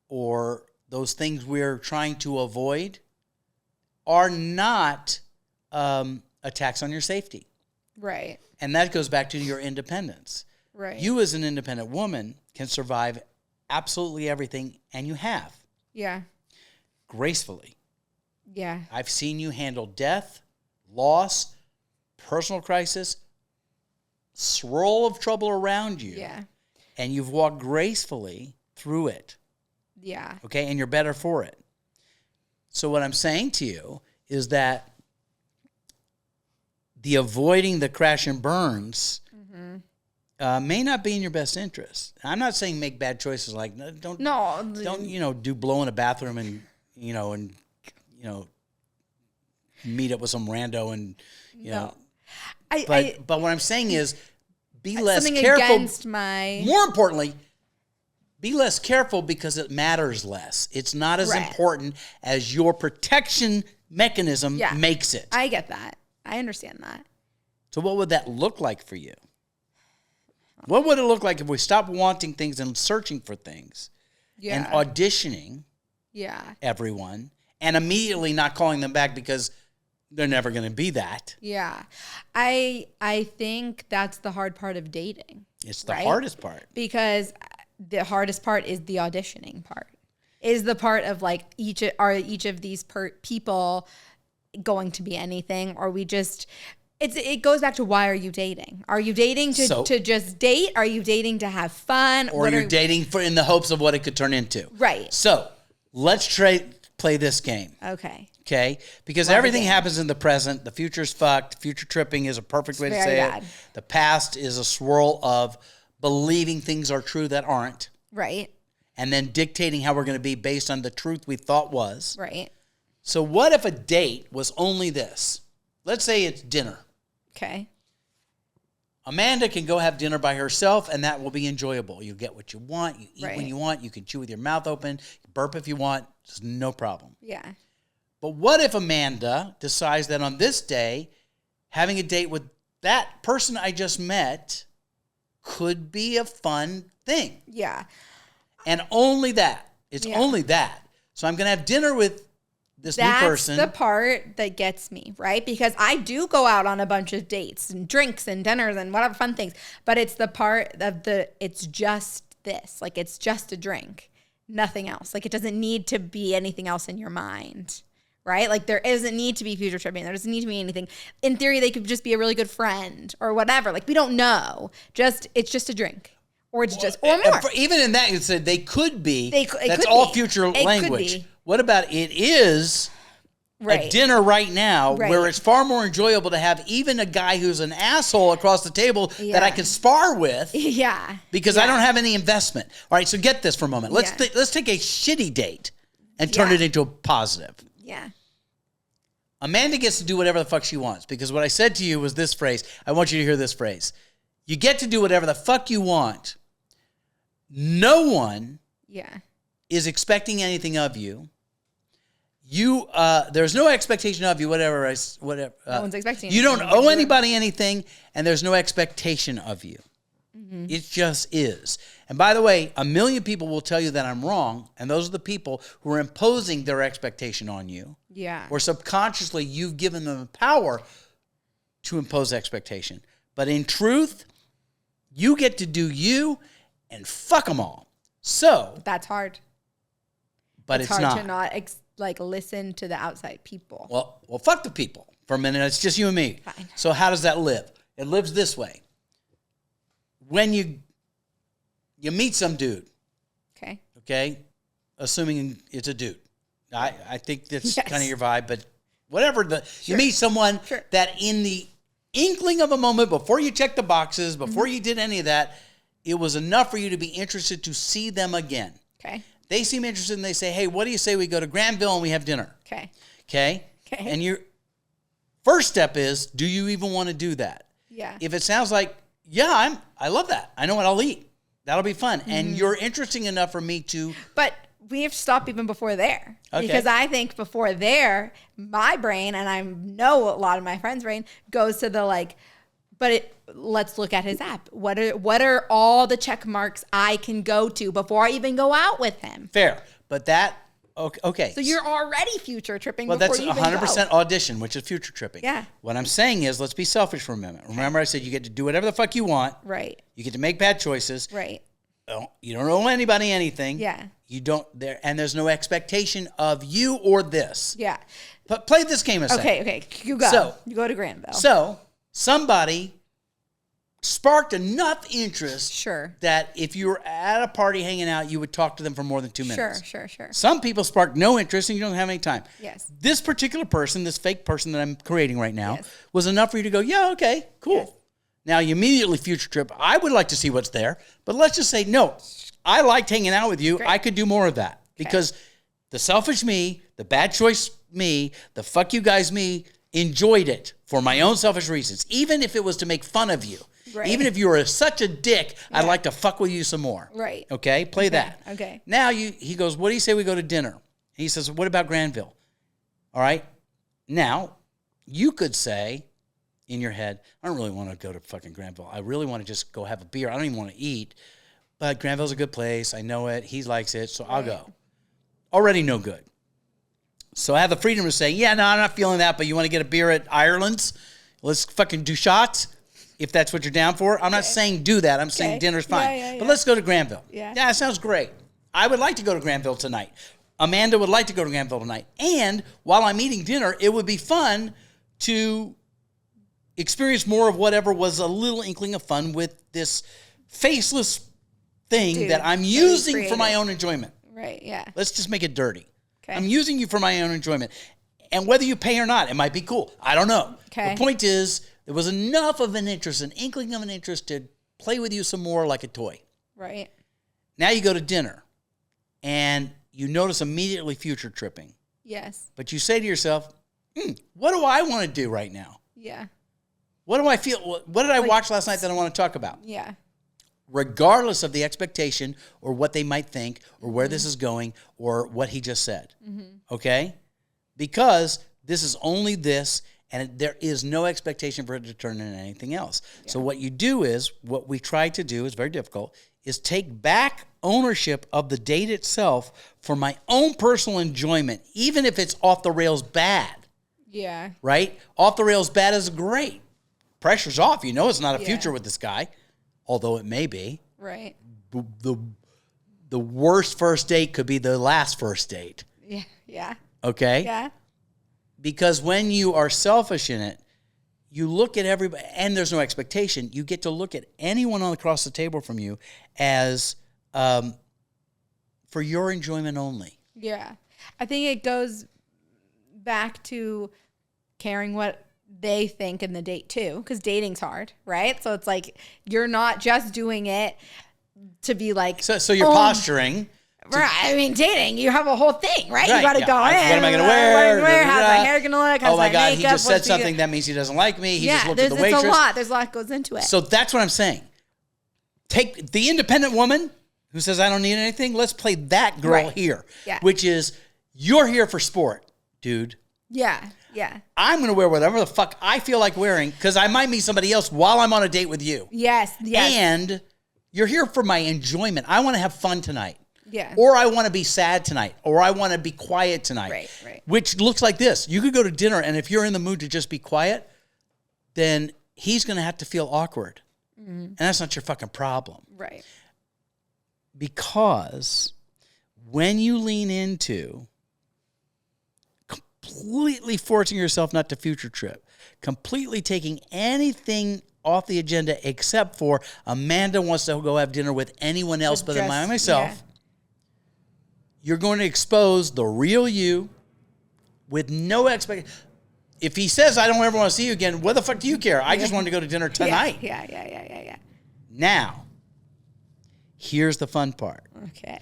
or those things we're trying to avoid are not attacks on your safety. Right. And that goes back to your independence. Right. You as an independent woman can survive absolutely everything, and you have. Yeah. Gracefully. Yeah. I've seen you handle death, loss, personal crisis, swirl of trouble around you. Yeah. And you've walked gracefully through it. Yeah. Okay? And you're better for it. So what I'm saying to you is that the avoiding the crash and burns may not be in your best interest. I'm not saying make bad choices like don't do blow in a bathroom and meet up with some rando and know. But what I'm saying is be less something careful. Against my more importantly, be less careful because it matters less. It's not as important as your protection mechanism makes it. I get that. I understand that. So what would that look like for you? What would it look like if we stopped wanting things and searching for things and auditioning everyone and immediately not calling them back because they're never going to be that? Yeah. I think that's the hard part of dating. It's the hardest part. Because the hardest part is the auditioning part. Is the part of like each of these people going to be anything, or we just it goes back to why are you dating? Are you dating to just date? Are you dating to have fun? Or you're dating in the hopes of what it could turn into? Right. So let's play this game. Okay. Okay? Because Love the everything game. happens in the present. The future's fucked. Future tripping is a perfect way to very say bad. it. The past is a swirl of believing things are true that aren't, Right. and then dictating how we're going to be based on the truth we thought was. Right. So what if a date was only this? Let's say it's dinner. Okay. Amanda can go have dinner by herself, and that will be enjoyable. You get what you want. You eat when Right. you want. You can chew with your mouth open. Burp if you want. It's no problem. Yeah. But what if Amanda decides that on this day, having a date with that person I just met could be a fun thing? Yeah. And only that. It's Yeah. only that. So I'm going to have dinner with this That's new person. the part that gets me, right? Because I do go out on a bunch of dates and drinks and dinners and whatever fun things, but it's the part of it's just this. Like, it's just a drink, nothing else. Like, it doesn't need to be anything else in your mind, right? Like, there doesn't need to be future tripping. There doesn't need to be anything. In theory, they could just be a really good friend or whatever. Like, we don't know. It's just a drink. Or it's just, or more. Even in that, you said they could be. It That's could all be. future It could language. be. What about it is a Right. dinner right now Right. where it's far more enjoyable to have even a guy who's an asshole across the table that I Yeah. can spar with Yeah. because I don't have any investment. All right, so get this for a moment. Let's Yeah. let's take a shitty date and turn Yeah. it into a positive. Yeah. Amanda gets to do whatever the fuck she wants because what I said to you was this phrase. I want you to hear this phrase. You get to do whatever the fuck you want. No one Yeah. is expecting anything of you. There's no expectation of you, whatever. No one's expecting You don't anything. owe anybody anything, and there's no expectation of you. Mm-hmm. It just is. And by the way, a million people will tell you that I'm wrong, and those are the people who are imposing their expectation on you. Yeah. Or subconsciously, you've given them the power to impose expectation. But in truth, you get to do you and fuck them all. So, That's hard. but It's it's hard not. to not listen to the outside people. Well, fuck the people for a minute. It's just you and me. Fine. So how does that live? It lives this way. When you meet some dude, Okay. okay, assuming it's a dude. I think that's Yes. kind of your vibe, but whatever. You meet someone Sure. that in the inkling of a moment, before you checked the boxes, before you did any of that, it was enough for you to be interested to see them again. Okay. They seem interested and they say, hey, what do you say we go to Granville and we have dinner? Okay. Okay? Okay. And your first step is, do you even want to do that? Yeah. If it sounds like, yeah, I love that. I know what I'll eat. That'll be fun. And you're interesting enough for me to... But we have to stop even before there. Okay. Because I think before there, my brain, and I know a lot of my friends' brain, goes to the let's look at his app. What are all the check marks I can go to before I even go out with him? Fair. But that... Okay. So you're already future tripping Well, before that's you even 100% go. audition, which is future tripping. Yeah. What I'm saying is, let's be selfish for a minute. Remember I said you get to do whatever the fuck you want. Right. You get to make bad choices. Right. You don't owe anybody anything. Yeah. You don't... And there's no expectation of you or this. Yeah. But play this game a second. Okay. You go. So- you go to Granville. So, somebody sparked enough interest Sure. that if you were at a party hanging out, you would talk to them for more than 2 minutes. Sure. Some people spark no interest and you don't have any time. Yes. This particular person, this fake person that I'm creating right now, Yes. was enough for you to go, yeah, okay, cool. Yes. Now, you immediately future trip. I would like to see what's there, but let's just say, no, I liked hanging out with you. Great. I could do more of that because the selfish me, the bad choice me, the fuck you guys me, enjoyed it for my own selfish reasons, even if it was to make fun of you. Right. Even if you were such a dick, I'd like to fuck with you some more. Right. Okay? Play that. Okay. Now he goes, what do you say we go to dinner? He says, what about Granville? All right? Now, you could say in your head, I don't really want to go to fucking Granville. I really want to just go have a beer. I don't even want to eat. But Granville's a good place. I know it. He likes it, so I'll go. Already no good. So I have the freedom to say, yeah, no, I'm not feeling that, but you want to get a beer at Ireland's? Let's fucking do shots, if that's what you're down for. I'm not saying do that. I'm saying dinner's fine. Yeah. But let's go to Granville. Yeah. Yeah, it sounds great. I would like to go to Granville tonight. Amanda would like to go to Granville tonight. And while I'm eating dinner, it would be fun to experience more of whatever was a little inkling of fun with this faceless thing Dude, that I'm that we using for created. my own enjoyment. Right. Yeah. Let's just make it dirty. Okay. I'm using you for my own enjoyment. And whether you pay or not, it might be cool. I don't know. Okay. The point is, there was enough of an interest, an inkling of an interest to play with you some more like a toy. Right. Now you go to dinner, and you notice immediately future tripping. Yes. But you say to yourself, what do I want to do right now? Yeah. What do I feel? What did I watch last night that I want to talk about? Yeah. Regardless of the expectation or what they might think or where this is going or what he just said. Okay? Because this is only this, and there is no expectation for it to turn into anything else. Yeah. So what you do is, what we try to do is very difficult, is take back ownership of the date itself for my own personal enjoyment, even if it's off the rails bad. Yeah. Right? Off the rails bad is great. Pressure's off. You know it's not a future with this guy, although it may be. Right. The worst first date could be the last first date. Yeah. Yeah. Okay? Yeah. Because when you are selfish in it, you look at everybody, and there's no expectation. You get to look at anyone across the table from you as for your enjoyment only. Yeah. I think it goes back to caring what they think in the date too, because dating's hard, right? So it's like you're not just doing it to be like... So you're posturing... Right. I mean, dating, you have a whole thing, right? You got to go in. What am I going to wear? What am I wear? How's my hair going to look? How's oh my God, makeup? he just said something. That means he doesn't like me. He just looked at the waitress. It's a lot. There's a lot goes into it. So that's what I'm saying. Take the independent woman who says, I don't need anything. Let's play that girl here, which is, you're here for sport, dude. Yeah, yeah. I'm going to wear whatever the fuck I feel like wearing because I might meet somebody else while I'm on a date with you. Yes, yes. And you're here for my enjoyment. I want to have fun tonight. Yeah. Or I want to be sad tonight. Or I want to be quiet tonight. Right, right. Which looks like this. You could go to dinner, and if you're in the mood to just be quiet, then he's going to have to feel awkward. And that's not your fucking problem. Right. Because when you lean into completely forcing yourself not to future trip, completely taking anything off the agenda except for Amanda wants to go have dinner with anyone else but myself, you're going to expose the real you with no expectation. If he says, I don't ever want to see you again, what the fuck do you care? I just wanted to go to dinner tonight. Yeah. Now, here's the fun part. Okay.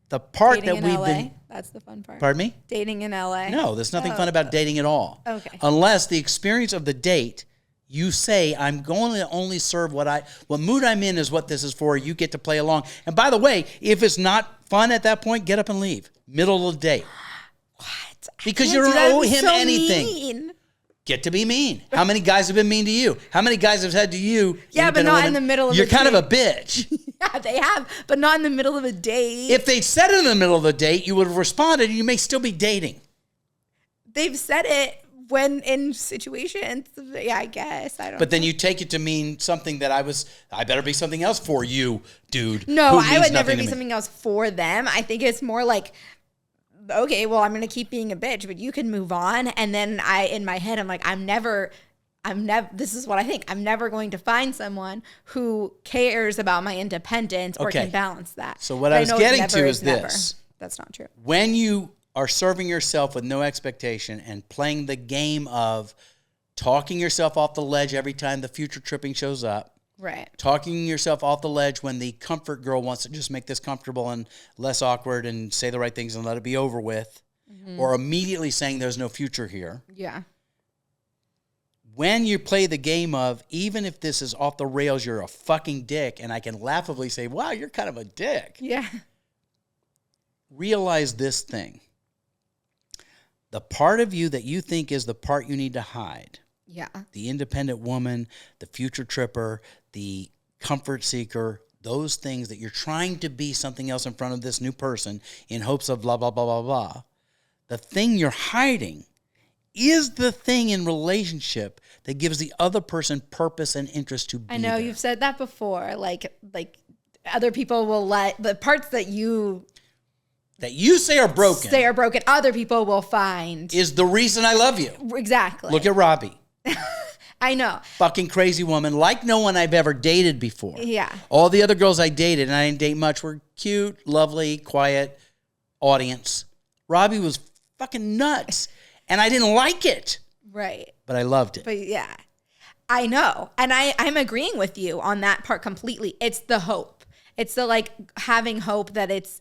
The part dating that in we've LA? been... That's the fun part. Pardon me? Dating in LA? No, there's nothing fun about dating at all. Okay. Unless the experience of the date, you say, I'm going to only serve what mood I'm in is what this is for. You get to play along. And by the way, if it's not fun at that point, get up and leave. Middle of the date. What? Because you don't owe him anything. Mean. Get to be mean. How many guys have been mean to you? How many guys have said to you, yeah, but not in the middle of you're a kind date. of a bitch. Yeah, they have, but not in the middle of a date. If they said it in the middle of the date, you would have responded and you may still be dating. They've said it when in situations. Yeah, I guess. I don't But then you take it to mean something that I better be something else for you, dude. No, I would never be something else for them. I think it's more like, okay, well, I'm going to keep being a bitch, but you can move on. And then in my head, I'm like, this is what I think. I'm never going to find someone who cares about my independence or can balance that. So what I was getting to is this. That's not true. When you are serving yourself with no expectation and playing the game of talking yourself off the ledge every time the future tripping shows up, right? Talking yourself off the ledge when the comfort girl wants to just make this comfortable and less awkward and say the right things and let it be over with, or immediately saying there's no future here. Yeah. When you play the game of, even if this is off the rails, you're a fucking dick, and I can laughably say, wow, you're kind of a dick. Yeah. Realize this thing. The part of you that you think is the part you need to hide. Yeah. The independent woman, the future tripper, the comfort seeker, those things that you're trying to be something else in front of this new person in hopes of blah, blah, blah, blah, blah. The thing you're hiding is the thing in relationship that gives the other person purpose and interest to be I know there. You've said that before. Like other people will let the parts that you say are broken. Other people will find is the reason I love you. Exactly. Look at Robbie. I know. Fucking crazy woman, like no one I've ever dated before. Yeah. All the other girls I dated, and I didn't date much, were cute, lovely, quiet, audience. Robbie was fucking nuts. And I didn't like it. Right. But I loved it. But yeah, I know. And I'm agreeing with you on that part completely. It's the hope. It's the like having hope that it's,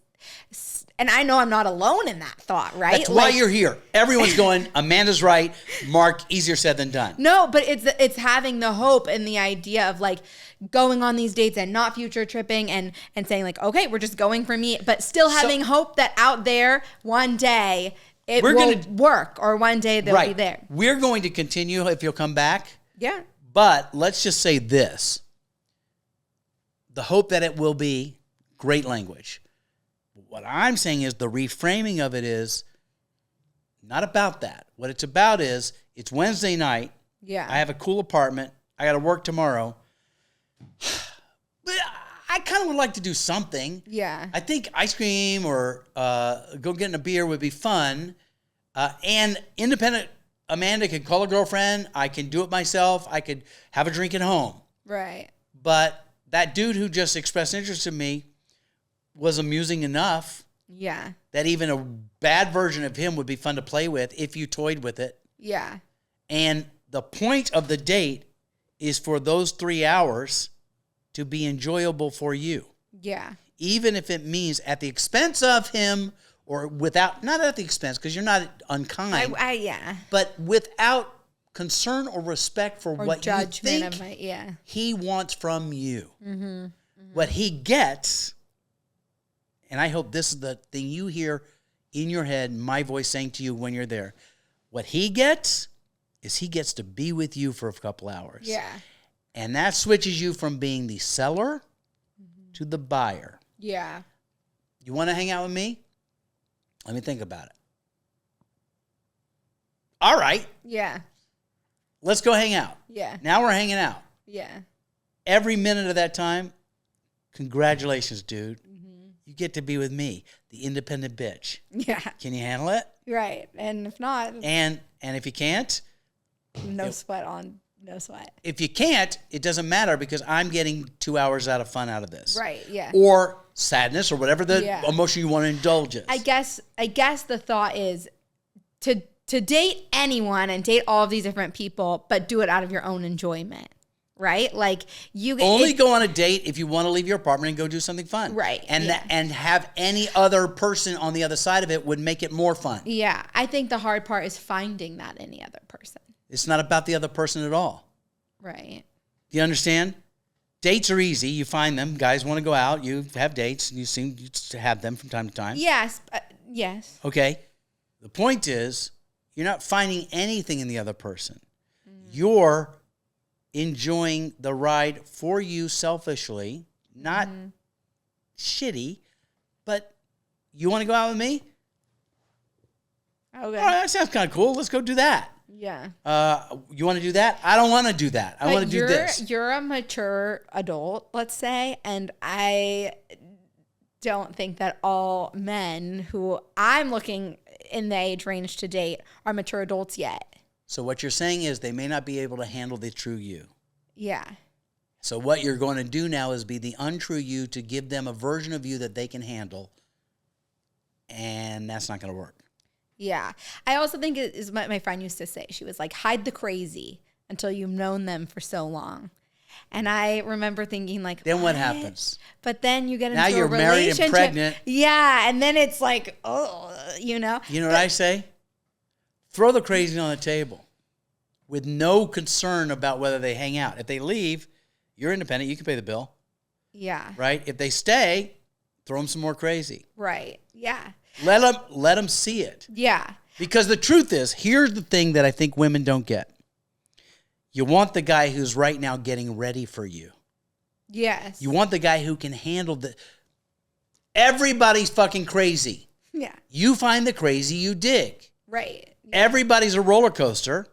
and I know I'm not alone in that thought, right? That's why you're here. Everyone's going, Amanda's right. Mark, easier said than done. No, but it's having the hope and the idea of like going on these dates and not future tripping and saying like, okay, we're just going for me, but still having hope that out there one day it will work or one day they'll be there. We're going to continue if you'll come back. Yeah. But let's just say this. The hope that it will be great language. What I'm saying is the reframing of it is not about that. What it's about is it's Wednesday night. Yeah. I have a cool apartment. I got to work tomorrow. But I kind of would like to do something. Yeah. I think ice cream or go getting a beer would be fun. And independent Amanda can call a girlfriend. I can do it myself. I could have a drink at home. Right. But that dude who just expressed interest in me was amusing enough. Yeah. That even a bad version of him would be fun to play with if you toyed with it. Yeah. And the point of the date is for those 3 hours to be enjoyable for you. Yeah. Even if it means at the expense of him or without, not at the expense because you're not unkind. Yeah. But without concern or respect for what you think he wants from you. Mm-hmm. Mm-hmm. What he gets, and I hope this is the thing you hear in your head, my voice saying to you when you're there. What he gets is he gets to be with you for a couple hours. Yeah. And that switches you from being the seller to the buyer. Yeah. You want to hang out with me? Let me think about it. All right. Yeah. Let's go hang out. Yeah. Now we're hanging out. Yeah. Every minute of that time, congratulations, dude. Mm-hmm. You get to be with me, the independent bitch. Yeah. Can you handle it? Right. And if not. And if you can't. No sweat. If you can't, it doesn't matter because I'm getting 2 hours out of fun out of this. Right, yeah. Or sadness or whatever the emotion you want to indulge in. I guess the thought is to date anyone and date all of these different people, but do it out of your own enjoyment. Right? Like you only go on a date if you want to leave your apartment and go do something fun. Right. And and have any other person on the other side of it would make it more fun. Yeah. I think the hard part is finding that any other person. It's not about the other person at all. Right. Do you understand? Dates are easy. You find them. Guys want to go out. You have dates. You seem to have them from time to time. Yes. Yes. Okay. The point is, you're not finding anything in the other person. Mm. You're enjoying the ride for you selfishly, not shitty, but you want to go out with me? Okay. All right, that sounds kind of cool. Let's go do that. Yeah. You want to do that? I don't want to do that. I want to do this. You're a mature adult, let's say, and I don't think that all men who I'm looking in the age range to date are mature adults yet. So what you're saying is they may not be able to handle the true you. Yeah. So what you're going to do now is be the untrue you to give them a version of you that they can handle, and that's not going to work. Yeah. I also think it is what my friend used to say. She was like, hide the crazy until you've known them for so long. And I remember thinking like, then what happens? But then you get into now you're a relationship. Married and pregnant. Yeah. And then it's like, oh, you know. You know what I say? Throw the crazy on the table with no concern about whether they hang out. If they leave, you're independent. You can pay the bill. Yeah. Right? If they stay, throw them some more crazy. Right. Yeah. Let them see it. Yeah. Because the truth is, here's the thing that I think women don't get. You want the guy who's right now getting ready for you. Yes. You want the guy who can handle the... Everybody's fucking crazy. Yeah. You find the crazy you dig. Right. Yeah. Everybody's a roller coaster.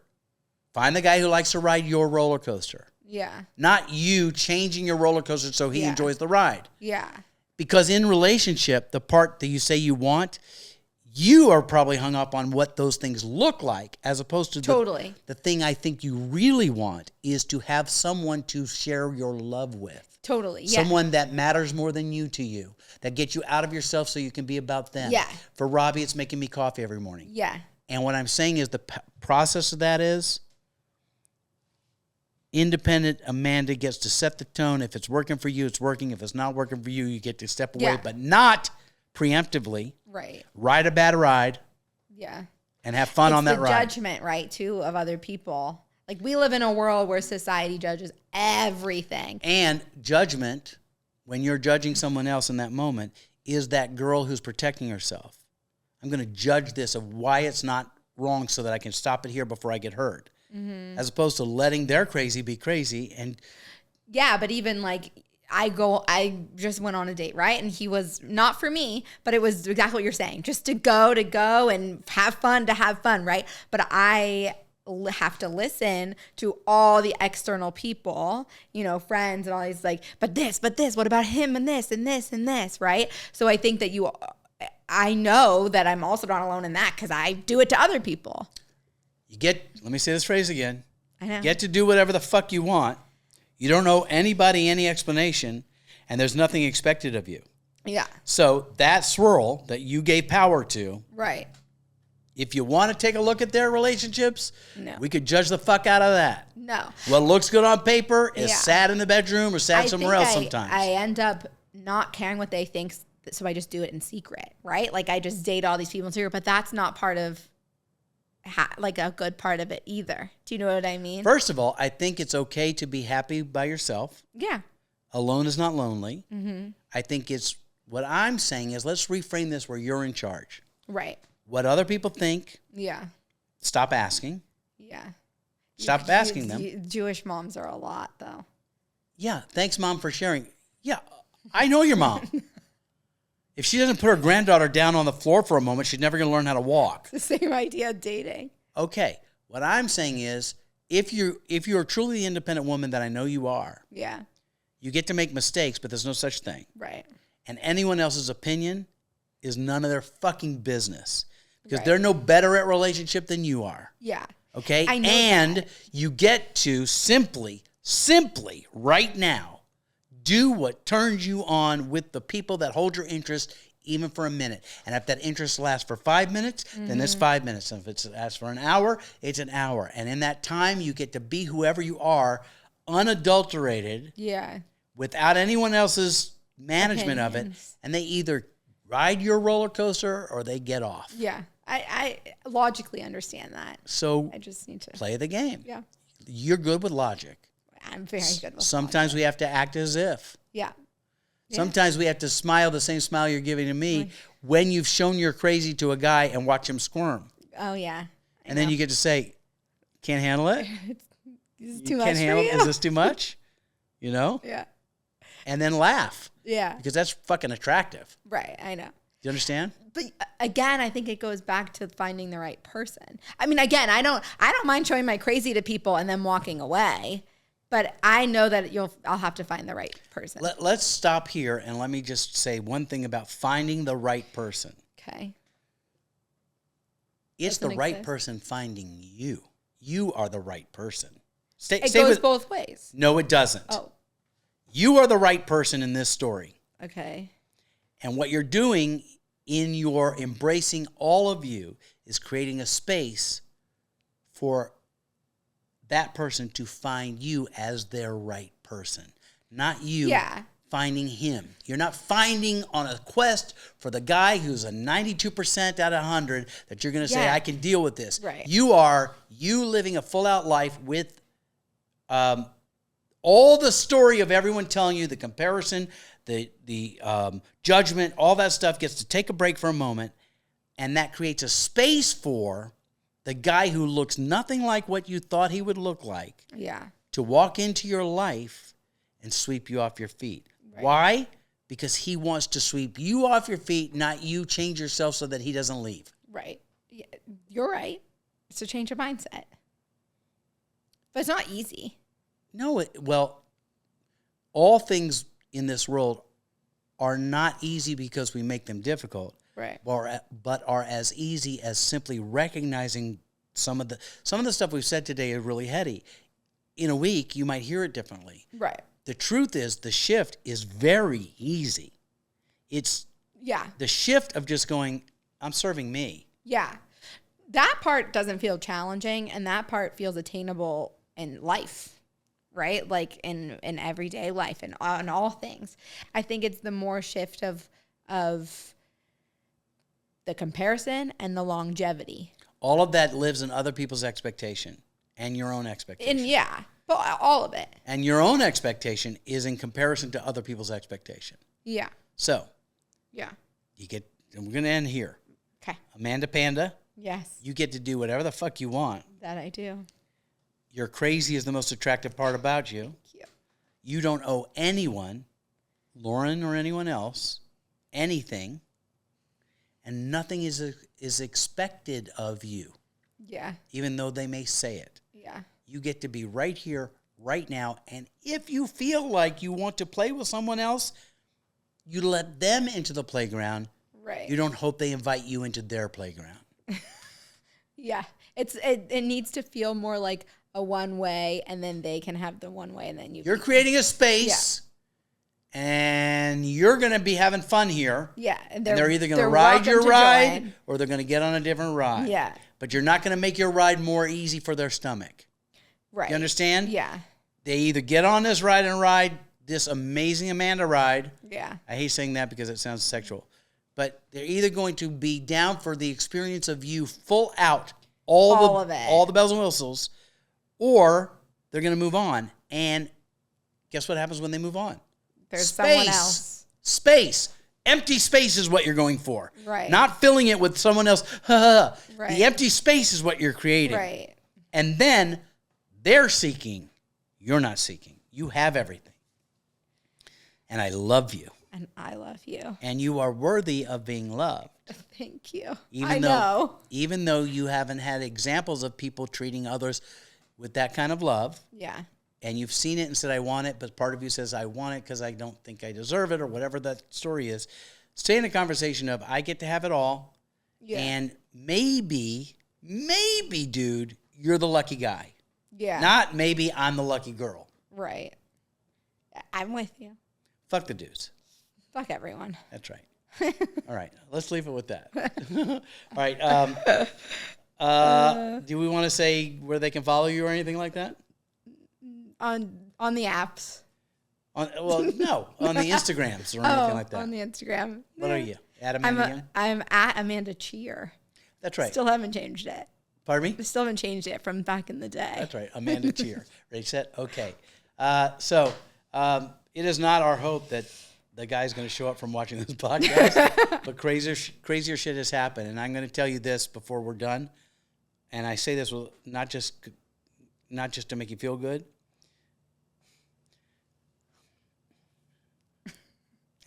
Find the guy who likes to ride your roller coaster. Yeah. Not you changing your roller coaster so he enjoys the ride. Yeah. Because in relationship, the part that you say you want, You are probably hung up on what those things look like, as opposed to the thing I think you really want is to have someone to share your love with. Totally. Yeah. Someone that matters more than you to you, that gets you out of yourself so you can be about them. Yeah. For Robbie, it's making me coffee every morning. Yeah. And what I'm saying is the process of that is independent Amanda gets to set the tone. If it's working for you, it's working. If it's not working for you, you get to step away, but not preemptively. Right. Ride a bad ride. Yeah. And have fun on that ride. Judgment, right, too, of other people. Like, we live in a world where society judges everything. And judgment, when you're judging someone else in that moment, is that girl who's protecting herself. I'm going to judge this of why it's not wrong so that I can stop it here before I get hurt. Mm-hmm. As opposed to letting their crazy be crazy. And yeah, but even like I just went on a date, right? And he was not for me, but it was exactly what you're saying. Just to go and have fun, right? But I have to listen to all the external people, friends and all these like, but this, what about him and this and this and this, right? So I think that I know that I'm also not alone in that because I do it to other people. Let me say this phrase again. I know. Get to do whatever the fuck you want. You don't owe anybody any explanation, and there's nothing expected of you. Yeah. So that swirl that you gave power to, right? If you want to take a look at their relationships, no, we could judge the fuck out of that. No. What looks good on paper is sad in the bedroom or sad somewhere else sometimes. I end up not caring what they think, so I just do it in secret, right? Like I just date all these people in secret, but that's not part of like a good part of it either. Do you know what I mean? First of all, I think it's okay to be happy by yourself. Yeah. Alone is not lonely. Mm-hmm. I think what I'm saying is let's reframe this where you're in charge. Right. What other people think. Yeah. Stop asking. Yeah. Stop asking them. Jewish moms are a lot, though. Yeah. Thanks, Mom, for sharing. Yeah. I know your mom. If she doesn't put her granddaughter down on the floor for a moment, she's never going to learn how to walk. It's the same idea of dating. Okay. What I'm saying is if you're truly the independent woman that I know you are. Yeah. You get to make mistakes, but there's no such thing. Right. And anyone else's opinion is none of their fucking business. Because they're no better at relationship than you are. Yeah. Okay? I know and that. You get to simply right now, do what turns you on with the people that hold your interest even for a minute. And if that interest lasts for 5 minutes, then it's 5 minutes. And if it lasts for an hour, it's an hour. And in that time, you get to be whoever you are, unadulterated. Yeah. Without anyone else's management of it. And they either ride your roller coaster or they get off. Yeah. I logically understand that. So I just need to play the game. Yeah. You're good with logic. I'm very good with Sometimes logic. we have to act as if. Yeah. Sometimes we have to smile the same smile you're giving to me when you've shown you're crazy to a guy and watch him squirm. Oh, yeah. And then you get to say, can't handle it? Is this too much for you? Is this too much? Yeah. And then laugh. Yeah. Because that's fucking attractive. Right. I know. Do you understand? But again, I think it goes back to finding the right person. I mean, again, I don't mind showing my crazy to people and then walking away, but I know that I'll have to find the right person. Let's stop here and let me just say one thing about finding the right person. Okay. It's the right person finding you. You are the right person. It goes both ways. No, it doesn't. Oh. You are the right person in this story. Okay. And what you're doing in your embracing all of you is creating a space for that person to find you as their right person, not you finding him. You're not finding on a quest for the guy who's a 92% out of 100 that you're going to say, I can deal with this. Right. You living a full out life with all the story of everyone telling you, the comparison, the judgment, all that stuff gets to take a break for a moment, and that creates a space for the guy who looks nothing like what you thought he would look like to walk into your life and sweep you off your feet. Right. Why? Because he wants to sweep you off your feet, not you change yourself so that he doesn't leave. Right. Yeah, you're right. It's a change of mindset. But it's not easy. No, all things in this world are not easy because we make them difficult. Right. but are as easy as simply recognizing some of the stuff we've said today is really heady. In a week, you might hear it differently. Right. The truth is, the shift is very easy. It's the shift of just going, I'm serving me. Yeah. That part doesn't feel challenging, and that part feels attainable in life, right? Like in everyday life and on all things. I think it's the more shift of the comparison and the longevity. All of that lives in other people's expectation and your own expectation. And but all of it. And your own expectation is in comparison to other people's expectation. Yeah. So, yeah. And we're going to end here. Okay. Amanda Panda. Yes. You get to do whatever the fuck you want. That I do. You're crazy is the most attractive part about you. Thank you. You don't owe anyone, Lauren or anyone else, anything. And nothing is expected of you. Yeah. Even though they may say it. Yeah. You get to be right here, right now. And if you feel like you want to play with someone else, you let them into the playground. Right. You don't hope they invite you into their playground. Yeah. It needs to feel more like a one way, and then they can have the one way, and then you're creating a space. Yeah. And you're going to be having fun here. Yeah. And they're either going to ride your ride or they're going to get on a different ride. Yeah. But you're not going to make your ride more easy for their stomach. Right. You understand? Yeah. They either get on this ride and ride this amazing Amanda ride. Yeah. I hate saying that because it sounds sexual. But they're either going to be down for the experience of you full out, all of it, all the bells and whistles, or they're going to move on. And guess what happens when they move on? There's someone else. Space. Empty space is what you're going for. Right. Not filling it with someone else. Right. The empty space is what you're creating. Right. And then they're seeking. You're not seeking. You have everything. And I love you. And I love you. And you are worthy of being loved. Thank you. Even though you haven't had examples of people treating others with that kind of love. Yeah. And you've seen it and said, I want it, but part of you says, I want it because I don't think I deserve it, or whatever that story is. Stay in a conversation of, I get to have it all. Yeah. And maybe, dude, you're the lucky guy. Yeah. Not maybe I'm the lucky girl. Right. I'm with you. Fuck the dudes. Fuck everyone. That's right. All right. Let's leave it with that. All right. Do we want to say where they can follow you or anything like that? On the apps. No, on the Instagrams or anything like that. On the Instagram. What are you? At Amanda again? I'm at Amanda Cheer. That's right. Still haven't changed it. Pardon me? Still haven't changed it from back in the day. That's right. Amanda Cheer. Ready, set? Okay. So it is not our hope that the guy's going to show up from watching this podcast, but crazier shit has happened. And I'm going to tell you this before we're done. And I say this with not just to make you feel good.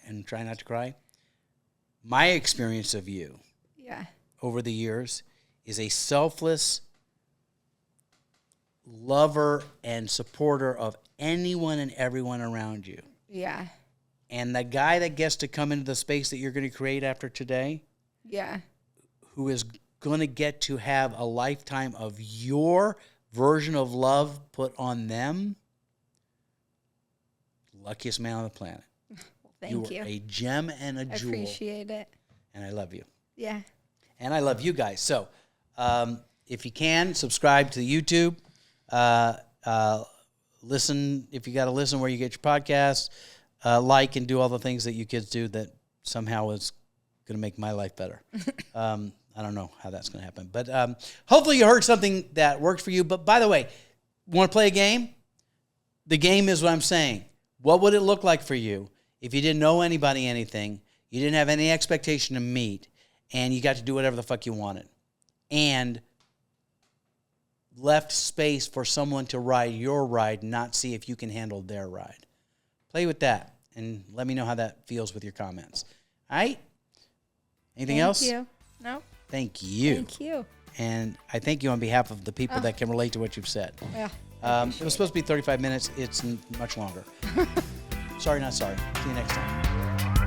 And try not to cry. My experience of you over the years is a selfless lover and supporter of anyone and everyone around you. Yeah. And the guy that gets to come into the space that you're going to create after today, who is going to get to have a lifetime of your version of love put on them, luckiest man on the planet. Thank you. You are a gem and a jewel. I appreciate it. And I love you. Yeah. And I love you guys. So if you can, subscribe to the YouTube. Listen, if you got to listen where you get your podcasts. Like and do all the things that you kids do that somehow is going to make my life better. I don't know how that's going to happen. But hopefully you heard something that worked for you. But by the way, want to play a game? The game is what I'm saying. What would it look like for you if you didn't know anybody, anything, you didn't have any expectation to meet, and you got to do whatever the fuck you wanted, and left space for someone to ride your ride, not see if you can handle their ride? Play with that, and let me know how that feels with your comments. All right? Anything else? Thank you. No. Thank you. Thank you. And I thank you on behalf of the people that can relate to what you've said. Yeah. It was supposed to be 35 minutes. It's much longer. Sorry, not sorry. See you next time.